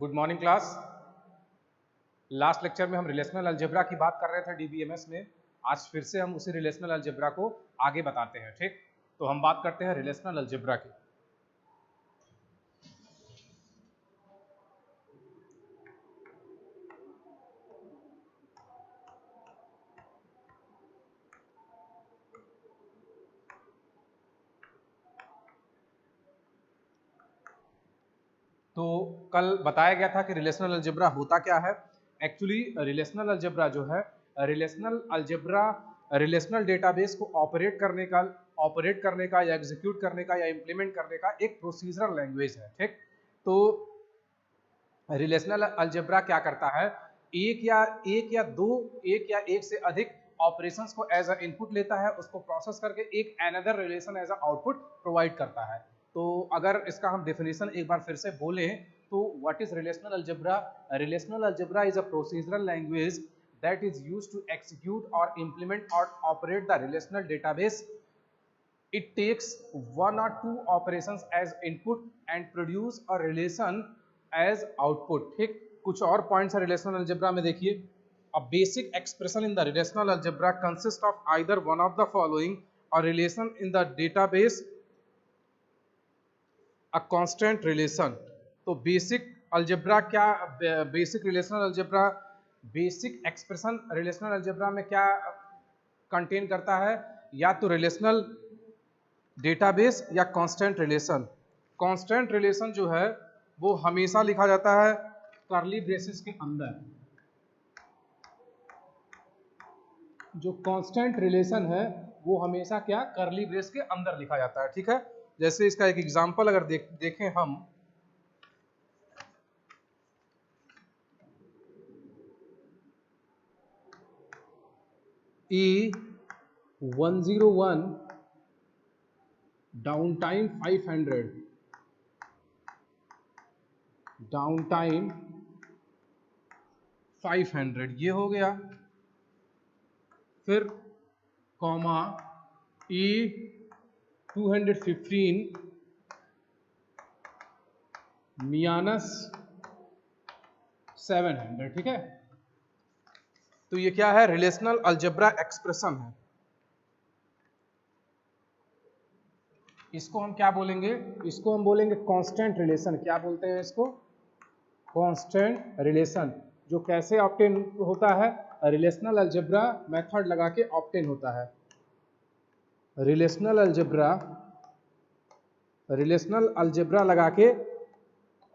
Good morning class. Last lecture में हम relational algebra की बात कर रहे थे डीबीएमएस में। आज फिर से हम उसी रिलेशनल अलजेब्रा को आगे बताते हैं। ठीक, तो हम बात करते हैं रिलेशनल अलजेब्रा की। तो कल बताया गया था कि रिलेशनल अलजेब्रा होता क्या है। एक्चुअली रिलेशनल अलजेब्रा जो है, रिलेशनल अलजेब्रा रिलेशनल डेटाबेस को ऑपरेट करने का या एग्जीक्यूट करने का या इम्प्लीमेंट करने का एक प्रोसीजरल लैंग्वेज है। ठीक, तो रिलेशनल अलजेब्रा क्या करता है, एक या एक से अधिक ऑपरेशंस को एज अ इनपुट लेता है, उसको प्रोसेस करके एक another relation as a output provide करता है। तो अगर इसका हम डेफिनेशन एक बार फिर से बोलें तो what is relational algebra? Relational algebra is a procedural language that is used to execute or implement or operate the relational database. It takes one or two operations as input and produce a relation as output. ठीक, कुछ और points है relational algebra में। देखिए, a basic expression in the relational algebra consists of either one of the following: a relation in the database, a constant relation. तो basic algebra क्या, basic relational algebra, basic expression relational algebra में क्या contain करता है? या तो relational database या constant relation. Constant relation जो है वो हमेशा लिखा जाता है कर्ली ब्रेसेस के अंदर। जो कांस्टेंट रिलेशन है वो हमेशा क्या, कर्ली ब्रेस के अंदर लिखा जाता है। ठीक है, जैसे इसका एक एग्जांपल अगर देखें हम, E101 down time 500, down time 500 ये हो गया। फिर कॉमा E215 मियानस 700। ठीक है, तो ये क्या है, रिलेशनल अलजेब्रा एक्सप्रेशन है। इसको हम क्या बोलेंगे? इसको हम बोलेंगे कांस्टेंट रिलेशन। क्या बोलते हैं इसको? Constant relation. जो कैसे ऑब्टेन होता है? रिलेशनल अलजेब्रा मेथड लगा के ऑब्टेन होता है। रिलेशनल अलजेब्रा लगा के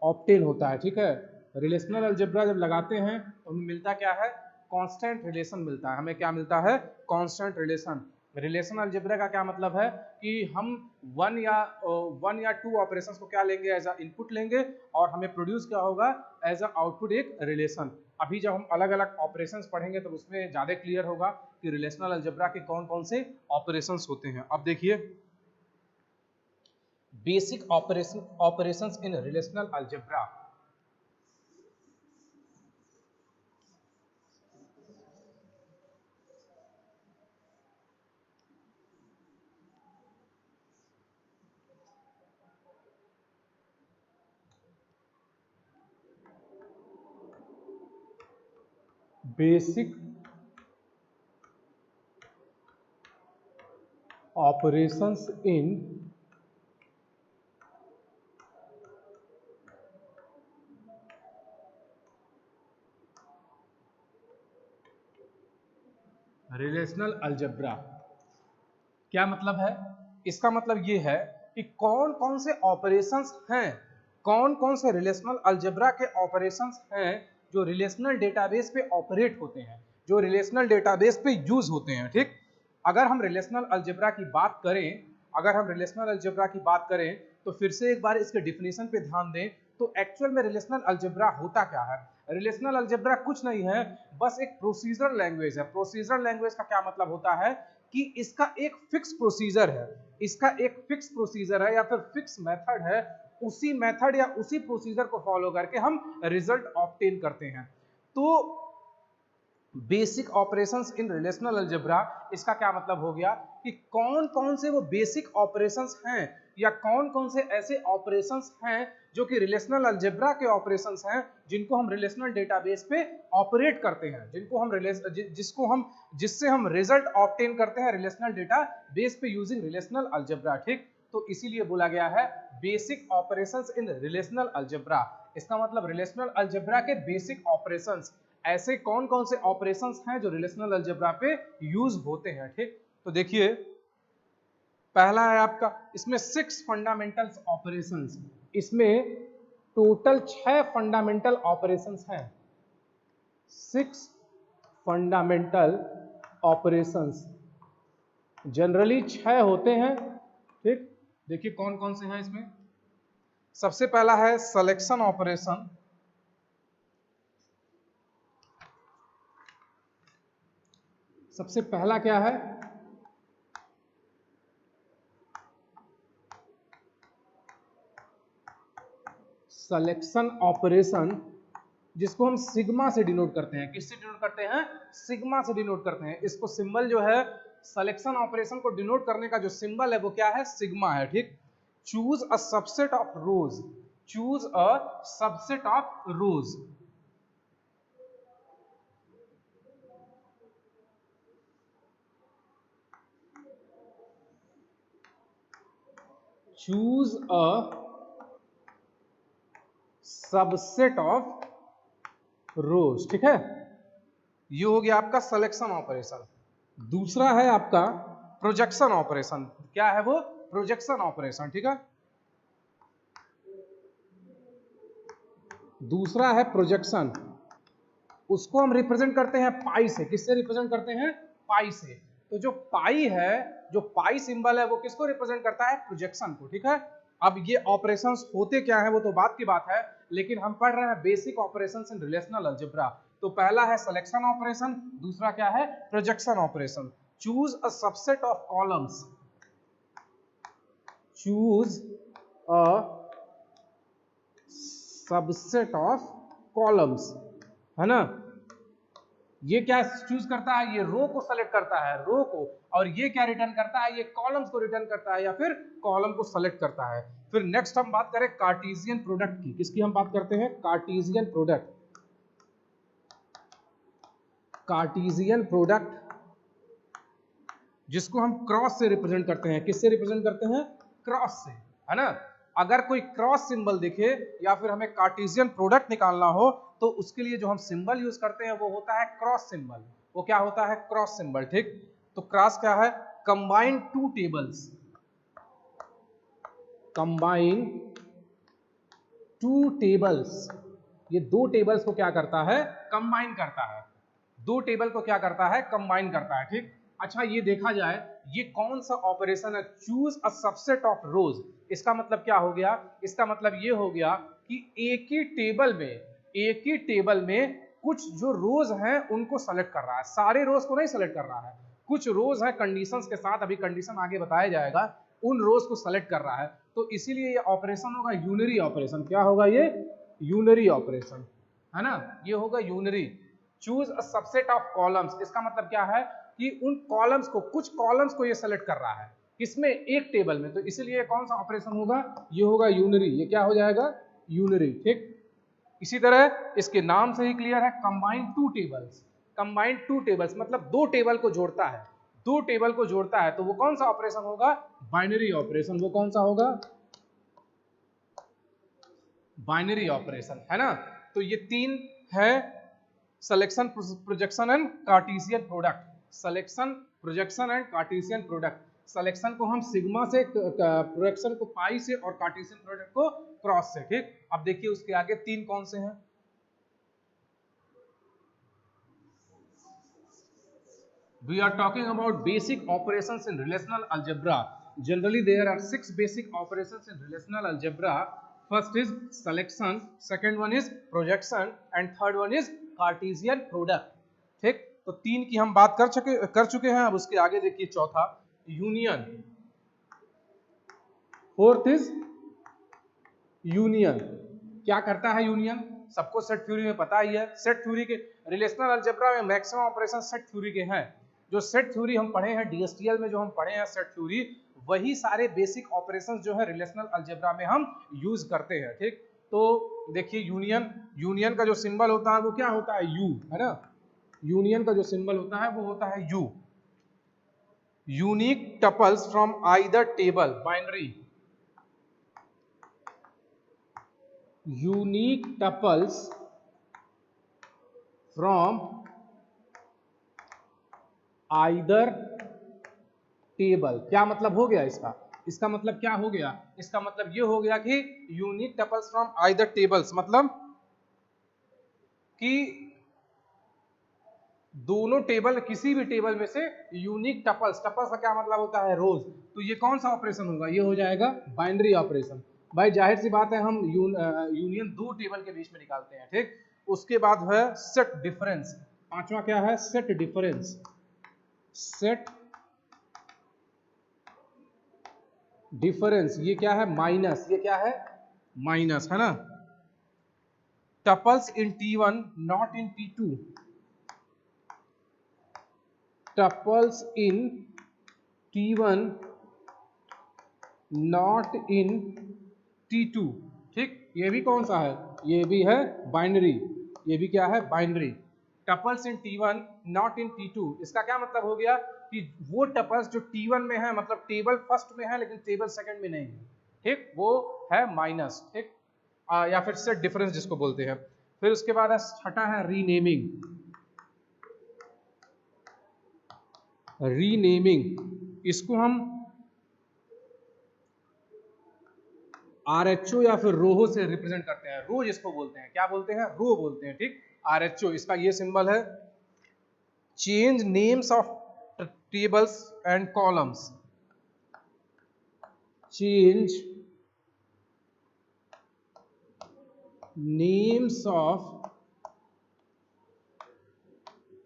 ऑब्टेन होता है। ठीक है, रिलेशनल अलजेब्रा जब लगाते हैं तो हमें मिलता क्या है? कांस्टेंट रिलेशन मिलता है। हमें क्या मिलता है? Constant relation. रिलेशनल अलजेब्रा का क्या मतलब है कि हम वन या टू ऑपरेशंस को क्या लेंगे, एज अ इनपुट लेंगे, और हमें प्रोड्यूस क्या होगा, एज अ आउटपुट एक रिलेशन। अभी जब हम अलग अलग ऑपरेशंस पढ़ेंगे तो उसमें ज्यादा क्लियर होगा कि रिलेशनल अलजेब्रा के कौन कौन से ऑपरेशंस होते हैं। अब देखिए, basic operations in relational algebra. Basic operations in relational algebra. क्या मतलब है इसका? मतलब ये है कि कौन कौन से ऑपरेशंस हैं, कौन कौन से रिलेशनल अलजेब्रा के ऑपरेशंस हैं जो रिलेशनल डेटाबेस पे ऑपरेट होते हैं, जो रिलेशनल डेटाबेस पे यूज होते हैं। ठीक, अगर हम रिलेशनल अलजेब्रा की बात करें, तो फिर से एक बार इसके डिफिनेशन पे ध्यान दें। तो एक्चुअल में रिलेशनल अलजेब्रा होता क्या है? रिलेशनल अलजेब्रा कुछ नहीं है, बस एक प्रोसीजरल लैंग्वेज है। प्रोसीजरल लैंग्वेज का क्या मतलब होता है कि इसका एक फिक्स प्रोसीजर है, या फिर फिक्स मेथड है। उसी मेथड या उसी प्रोसीजर को फॉलो करके हम रिजल्ट ऑब्टेन करते हैं। तो basic operations in relational algebra, इसका क्या मतलब हो गया कि कौन कौन से वो बेसिक ऑपरेशंस हैं या कौन कौन से ऐसे ऑपरेशंस हैं जो कि रिलेशनल अलजेब्रा के ऑपरेशंस हैं जिनको हम रिलेशनल डेटाबेस पे ऑपरेट करते हैं, जिससे हम रिजल्ट ऑब्टेन करते हैं रिलेशनल डेटाबेस पे यूजिंग रिलेशनल अलजेब्रा। ठीक, तो इसीलिए बोला गया है basic operations in relational algebra. इसका मतलब रिलेशनल अलजेब्रा के बेसिक ऑपरेशंस, ऐसे कौन कौन से ऑपरेशंस हैं जो रिलेशनल अलजेब्रा पे यूज होते हैं। ठीक, तो देखिए पहला है आपका, इसमें 6 फंडामेंटल ऑपरेशंस, इसमें टोटल 6 फंडामेंटल ऑपरेशंस हैं, 6 फंडामेंटल ऑपरेशंस, जनरली 6 होते हैं। ठीक, देखिए कौन कौन से हैं इसमें। सबसे पहला है सिलेक्शन ऑपरेशन, सबसे पहला क्या है, सिलेक्शन ऑपरेशन, जिसको हम सिग्मा से डिनोट करते हैं। किससे डिनोट करते हैं? सिग्मा से डिनोट करते हैं। इसको सिंबल जो है सिलेक्शन ऑपरेशन को डिनोट करने का जो सिंबल है वो क्या है? सिग्मा है। ठीक, choose a subset of rose, choose a subset of rose, choose a subset of रोज। ठीक है, ये हो गया आपका सिलेक्शन ऑपरेशन। दूसरा है आपका प्रोजेक्शन ऑपरेशन। क्या है वो? Projection operation. ठीक है, दूसरा है प्रोजेक्शन, उसको हम रिप्रेजेंट करते हैं पाई से। किससे रिप्रेजेंट करते हैं? पाई से। तो जो पाई है, जो पाई सिंबल है वो किसको रिप्रेजेंट करता है? प्रोजेक्शन को। ठीक है, अब ये ऑपरेशंस होते क्या है वो तो बात की बात है, लेकिन हम पढ़ रहे हैं basic operations in relational algebra. तो पहला है सिलेक्शन ऑपरेशन, दूसरा क्या है? Projection operation. Choose a subset of columns, choose a subset of columns, है ना। ये क्या चूज करता है? ये रो को सेलेक्ट करता है, रो को। और ये क्या रिटर्न करता है? ये कॉलम्स को रिटर्न करता है या फिर कॉलम को सेलेक्ट करता है। फिर नेक्स्ट हम बात करें कार्टेशियन प्रोडक्ट की। किसकी हम बात करते हैं? Cartesian product. कार्टेशियन प्रोडक्ट जिसको हम क्रॉस से रिप्रेजेंट करते हैं। किससे रिप्रेजेंट करते हैं? क्रॉस से, है ना। अगर कोई क्रॉस सिंबल दिखे या फिर हमें कार्टेशियन प्रोडक्ट निकालना हो तो उसके लिए जो हम सिंबल यूज करते हैं वो होता है क्रॉस सिंबल। वो क्या होता है? Cross symbol. ठीक, तो क्रॉस क्या है? Combine two tables, combine two tables, ये दो टेबल्स को क्या करता है? कंबाइन करता है। दो टेबल को क्या करता है? कंबाइन करता है। ठीक, अच्छा ये देखा जाए ये कौन सा ऑपरेशन है? चूज अ सबसेट ऑफ रोज। इसका मतलब क्या हो गया? इसका मतलब ये हो गया कि एक ही टेबल में कुछ जो रोज हैं उनको सेलेक्ट कर रहा है, सारे रोज को नहीं सेलेक्ट कर रहा है। कुछ रोज है कंडीशंस के साथ, अभी कंडीशन आगे बताया जाएगा, उन रोज को सेलेक्ट कर रहा है। तो इसीलिए ये ऑपरेशन होगा यूनरी ऑपरेशन। क्या होगा ये? यूनरी ऑपरेशन, है ना। ये होगा unary. Choose a subset of columns, इसका मतलब क्या है कि उन कॉलम्स को, कुछ कॉलम्स को ये सेलेक्ट कर रहा है, किसमें? एक टेबल में। तो इसीलिए कौन सा ऑपरेशन होगा? ये होगा यूनरी। ये क्या हो जाएगा? यूनरी। ठीक, इसी तरह इसके नाम से ही क्लियर है, combine two tables. Combine two tables मतलब दो टेबल को जोड़ता है, दो टेबल को जोड़ता है। तो वो कौन सा ऑपरेशन होगा? Binary operation. वो कौन सा होगा? बाइनरी ऑपरेशन, है ना। तो ये तीन है, selection, projection and Cartesian product. Selection, projection and Cartesian product. Selection को हम सिग्मा से, प्रोजेक्शन को पाई से और कार्टेशियन प्रोडक्ट को क्रॉस से। ठीक, अब देखिए उसके आगे तीन कौन से हैं। We are talking about basic operations in relational algebra. Generally, there are 6 basic operations in relational algebra. First is selection, second one is projection, and third one is Cartesian product. ठीक, तो तीन की हम बात कर चुके हैं। अब उसके आगे देखिए चौथा यूनियन, फोर्थ इज यूनियन। क्या करता है यूनियन? सबको सेट थ्योरी में पता ही है। सेट थ्योरी के रिलेशनल अलजेब्रा में मैक्सिमम ऑपरेशन सेट थ्योरी के हैं। जो सेट थ्योरी हम पढ़े हैं डीएसटीएल में, जो हम पढ़े हैं सेट थ्योरी, वही सारे बेसिक ऑपरेशंस जो है रिलेशनल अलजेब्रा में हम यूज करते हैं। ठीक, तो देखिए यूनियन का जो सिंबल होता है वो क्या होता है, यू, है ना। यूनियन का जो सिंबल होता है वो होता है you. Unique tuples from either table, binary. Unique tuples from either table, क्या मतलब हो गया इसका, इसका मतलब क्या हो गया, इसका मतलब ये हो गया कि unique tuples from either tables, मतलब कि दोनों टेबल, किसी भी टेबल में से यूनिक टपल्स, टपल्स का क्या मतलब होता है, रोज, तो ये कौन सा ऑपरेशन होगा, ये हो जाएगा बाइनरी ऑपरेशन। भाई जाहिर सी बात है हम यूनियन दो टेबल के बीच में निकालते हैं। ठीक, उसके बाद है सेट डिफरेंस, पांचवा क्या है, सेट डिफरेंस। सेट डिफरेंस ये क्या है, माइनस, ये क्या है, माइनस, है ना। Tuples in T1 not in T2, tuples in T1 not in T2। ठीक, ये भी कौन सा है, ये भी है बाइनरी, ये भी क्या है, binary. Tuples in T1 not in T2, इसका क्या मतलब हो गया कि वो टपल्स जो T1 में है, मतलब टेबल फर्स्ट में है लेकिन टेबल सेकंड में नहीं है। ठीक, वो है माइनस। ठीक, या फिर सेट डिफरेंस जिसको बोलते हैं। फिर उसके बाद है छठा है रीनेमिंग। रीनेमिंग इसको हम RHO या फिर रोहो से रिप्रेजेंट करते हैं, रो जिसको बोलते हैं, क्या बोलते हैं, रो बोलते हैं। ठीक, RHO इसका ये सिंबल है। Change names of tables and columns, change names of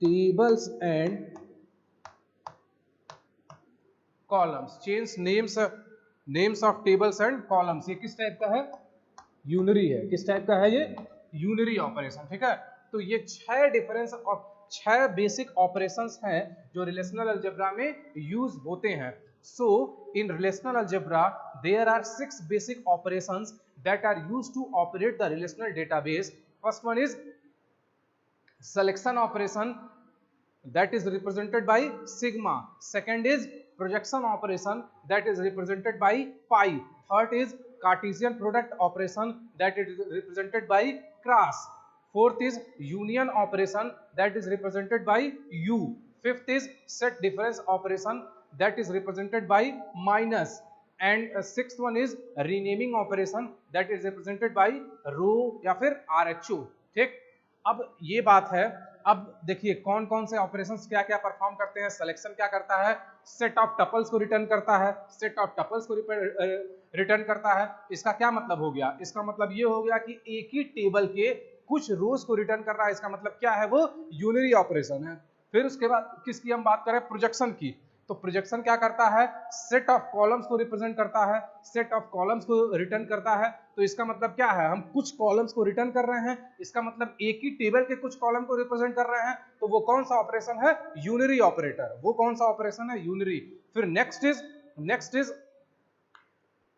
tables and columns, change names of tables and columns, ये किस टाइप का है, यूनरी है। किस टाइप का है ये, यूनरी ऑपरेशन। ठीक है, तो ये छह बेसिक ऑपरेशंस हैं जो रिलेशनल अलजेब्रा में यूज होते हैं। So in relational algebra there are 6 basic operations that are used to operate the relational database. First one is selection operation, that is represented by sigma. Second is projection operation, that is represented by pi. Third is Cartesian product operation, that is represented by cross. Fourth is union operation, that is represented by u. Fifth is set difference operation, that is represented by minus. And sixth one is renaming operation, that is represented by rho या फिर RHO। ठीक, अब ये बात है, अब देखिए कौन कौन से ऑपरेशंस क्या क्या परफॉर्म करते हैं। सिलेक्शन क्या करता है, सेट ऑफ टपल्स को रिटर्न करता है, सेट ऑफ टपल्स को रिटर्न करता है। इसका क्या मतलब हो गया, इसका मतलब ये हो गया कि एक ही टेबल के कुछ रोज को रिटर्न कर रहा है, इसका मतलब क्या है, वो यूनरी ऑपरेशन है। फिर उसके बाद किसकी हम बात करें, प्रोजेक्शन की, तो प्रोजेक्शन क्या करता है, सेट ऑफ कॉलम्स को रिप्रेजेंट करता है, सेट ऑफ कॉलम्स को रिटर्न करता है। तो इसका मतलब क्या है, हम कुछ कॉलम्स को रिटर्न कर रहे हैं, इसका मतलब एक ही टेबल के कुछ कॉलम को रिप्रेजेंट कर रहे हैं, तो वो कौन सा ऑपरेशन है, यूनरी ऑपरेटर, वो कौन सा ऑपरेशन है, यूनरी। फिर next is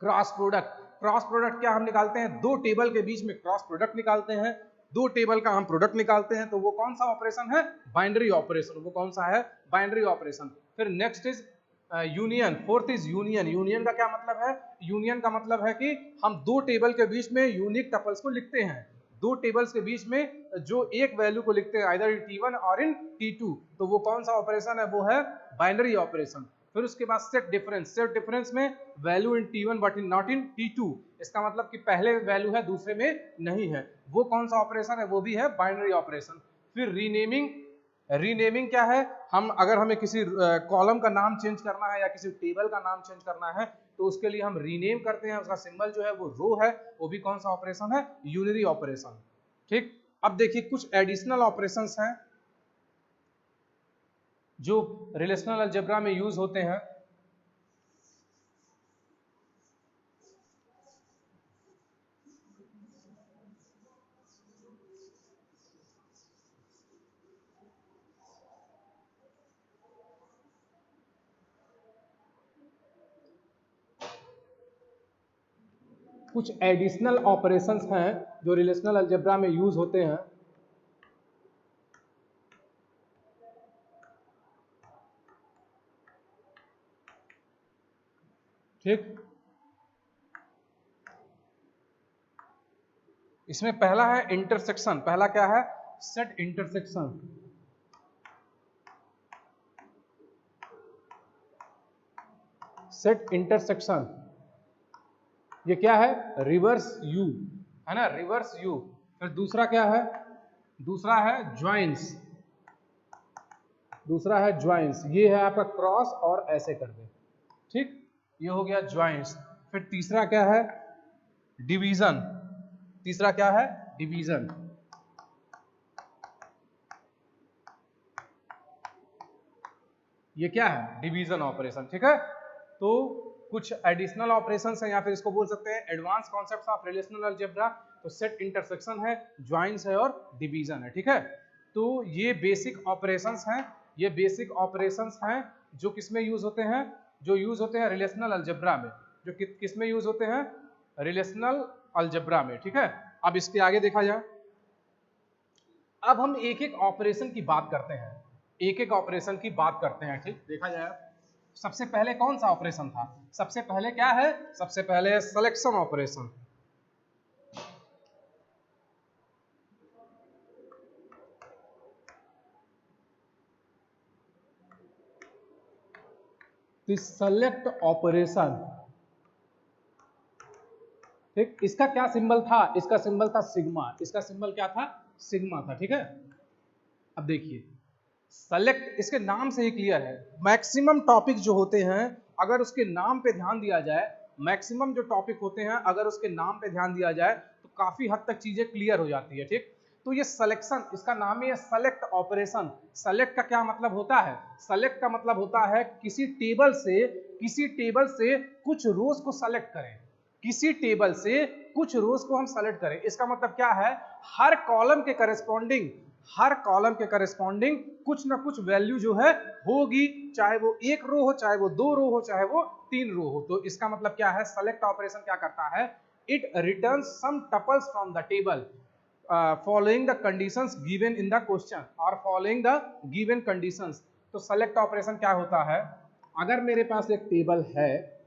cross product. Cross product क्या हम निकालते हैं, दो टेबल के बीच में क्रॉस प्रोडक्ट निकालते हैं, दो टेबल का हम प्रोडक्ट निकालते हैं, तो वो कौन सा ऑपरेशन है, बाइनरी ऑपरेशन, वो कौन सा है, बाइनरी ऑपरेशन। फिर next is union. Fourth is union. Union का क्या मतलब है, यूनियन का मतलब है कि हम दो टेबल के बीच में यूनिक टपल्स को लिखते हैं, दो टेबल्स के बीच में जो एक वैल्यू को लिखते हैं आइदर इन T1 और इन T2, तो वो कौन सा ऑपरेशन है, वो है बाइनरी ऑपरेशन। फिर उसके बाद सेट डिफरेंस। सेट डिफरेंस में value in T1 but in not in T2, इसका मतलब कि पहले वैल्यू है दूसरे में नहीं है, वो कौन सा ऑपरेशन है, वो भी है बाइनरी ऑपरेशन। फिर रीनेमिंग। रीनेमिंग क्या है, हम अगर हमें किसी कॉलम का नाम चेंज करना है या किसी टेबल का नाम चेंज करना है तो उसके लिए हम रीनेम करते हैं, उसका सिंबल जो है वो रो है, वो भी कौन सा ऑपरेशन है, यूनरी ऑपरेशन। ठीक, अब देखिए कुछ एडिशनल ऑपरेशंस हैं जो रिलेशनल अलजेब्रा में यूज होते हैं। कुछ एडिशनल ऑपरेशंस हैं जो रिलेशनल अलजेब्रा में यूज होते हैं। ठीक, इसमें पहला है इंटरसेक्शन। पहला क्या है? Set intersection. सेट इंटरसेक्शन ये क्या है? रिवर्स यू, है ना, रिवर्स यू। फिर दूसरा क्या है? दूसरा है ज्वाइंस। दूसरा है ज्वाइंस, ये है आपका क्रॉस और ऐसे कर दे। ठीक, ये हो गया ज्वाइंस। फिर तीसरा क्या है? डिवीजन। तीसरा क्या है? डिवीजन। ये क्या है? Division operation. ठीक है, तो कुछ एडिशनल ऑपरेशंस हैं या फिर इसको बोल सकते हैं advance concepts of relational algebra. तो सेट इंटरसेक्शन है, ज्वाइंस है और डिवीजन है। ठीक है, तो ये बेसिक ऑपरेशंस हैं, ये बेसिक ऑपरेशंस हैं जो किसमें यूज होते हैं? जो यूज होते हैं रिलेशनल अलजेब्रा में। जो किसमें यूज होते हैं? रिलेशनल अलजेब्रा में। ठीक है, अब इसके आगे देखा जाए। अब हम एक एक ऑपरेशन की बात करते हैं, एक एक ऑपरेशन की बात करते हैं। ठीक, देखा जाए सबसे पहले कौन सा ऑपरेशन था? सबसे पहले क्या है? सबसे पहले सिलेक्शन ऑपरेशन। Select operation. ठीक, इसका क्या सिंबल था? इसका सिंबल था सिग्मा। इसका सिंबल क्या था? सिग्मा था। ठीक है, अब देखिए सेलेक्ट, इसके नाम से ही क्लियर है। मैक्सिमम टॉपिक जो होते हैं अगर उसके नाम पे ध्यान दिया जाए, मैक्सिमम जो टॉपिक होते हैं अगर उसके नाम पे ध्यान दिया जाए तो काफी हद तक चीजें क्लियर हो जाती है। ठीक, तो ये सिलेक्शन, इसका नाम ही है सेलेक्ट ऑपरेशन। सेलेक्ट का क्या मतलब होता है? सेलेक्ट का मतलब होता है किसी टेबल से कुछ रोज को सेलेक्ट करें। किसी टेबल से कुछ रोज को हम सेलेक्ट करें, इसका मतलब क्या है? हर कॉलम के करेस्पॉन्डिंग, हर कॉलम के करेस्पॉन्डिंग कुछ ना कुछ वैल्यू जो है होगी, चाहे वो एक रो हो, चाहे वो दो रो हो, चाहे वो तीन रो हो। तो इसका मतलब क्या है? सेलेक्ट ऑपरेशन क्या करता है? It returns some tuples from the table following the conditions given in the question और फॉलोइंग द गिवन कंडीशंस। तो सेलेक्ट ऑपरेशन क्या होता है? अगर मेरे पास एक टेबल है,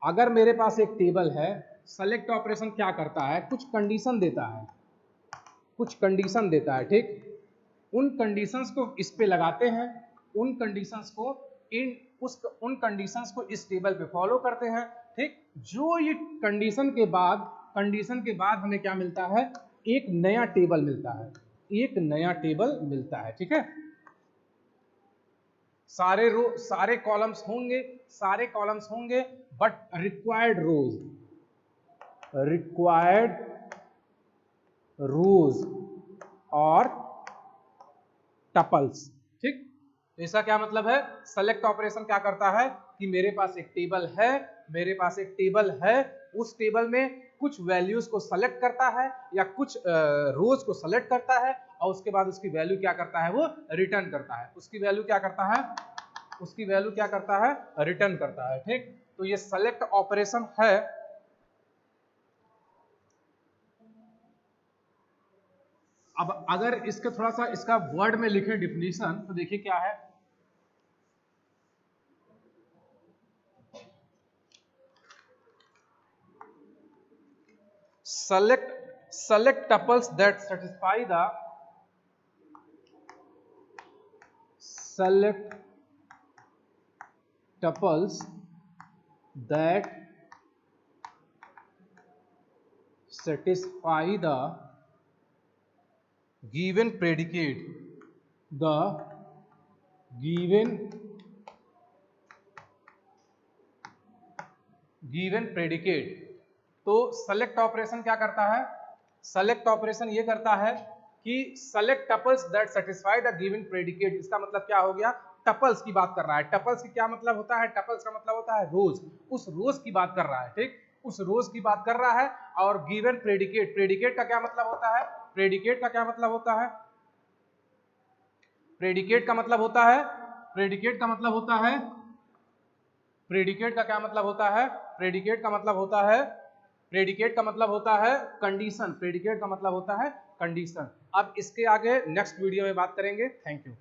अगर मेरे पास एक टेबल है, सेलेक्ट ऑपरेशन क्या करता है? कुछ कंडीशन देता है, कुछ कंडीशन देता है। ठीक, उन कंडीशंस को इस पे लगाते हैं, उन कंडीशंस को उन कंडीशंस को इस टेबल पे फॉलो करते हैं। ठीक, जो ये कंडीशन के बाद हमें क्या मिलता है? एक नया टेबल मिलता है, एक नया टेबल मिलता है। ठीक है, सारे कॉलम्स होंगे बट रिक्वायर्ड रोज और टपल्स। ठीक, इसका क्या मतलब है? सेलेक्ट ऑपरेशन क्या करता है कि मेरे पास एक टेबल है, उस टेबल में कुछ वैल्यूज को सेलेक्ट करता है या कुछ रोज को सेलेक्ट करता है और उसके बाद उसकी वैल्यू क्या करता है? वो रिटर्न करता है। उसकी वैल्यू क्या करता है? रिटर्न करता है। ठीक, तो ये सेलेक्ट ऑपरेशन है। अब अगर इसके थोड़ा सा इसका वर्ड में लिखे डिफिनीशन तो देखिए क्या है। select tuples that satisfy the select tuples that satisfy the given predicate, the given predicate। तो सेलेक्ट ऑपरेशन क्या करता है? सेलेक्ट ऑपरेशन ये करता है कि select tuples that satisfy the given predicate. इसका मतलब क्या हो गया? टपल्स की बात कर रहा है। टपल्स की क्या मतलब होता है? टपल्स का मतलब होता है रोज, उस रोज की बात कर रहा है। ठीक, उस रोज की बात कर रहा है। और गिवन प्रेडिकेट, प्रेडिकेट का क्या मतलब होता है? प्रेडिकेट का क्या मतलब होता है? प्रेडिकेट का मतलब होता है, प्रेडिकेट का मतलब होता है, प्रेडिकेट का क्या मतलब होता है? प्रेडिकेट का मतलब होता है, प्रेडिकेट का मतलब होता है कंडीशन, प्रेडिकेट का मतलब होता है कंडीशन। अब इसके आगे नेक्स्ट वीडियो में बात करेंगे। Thank you.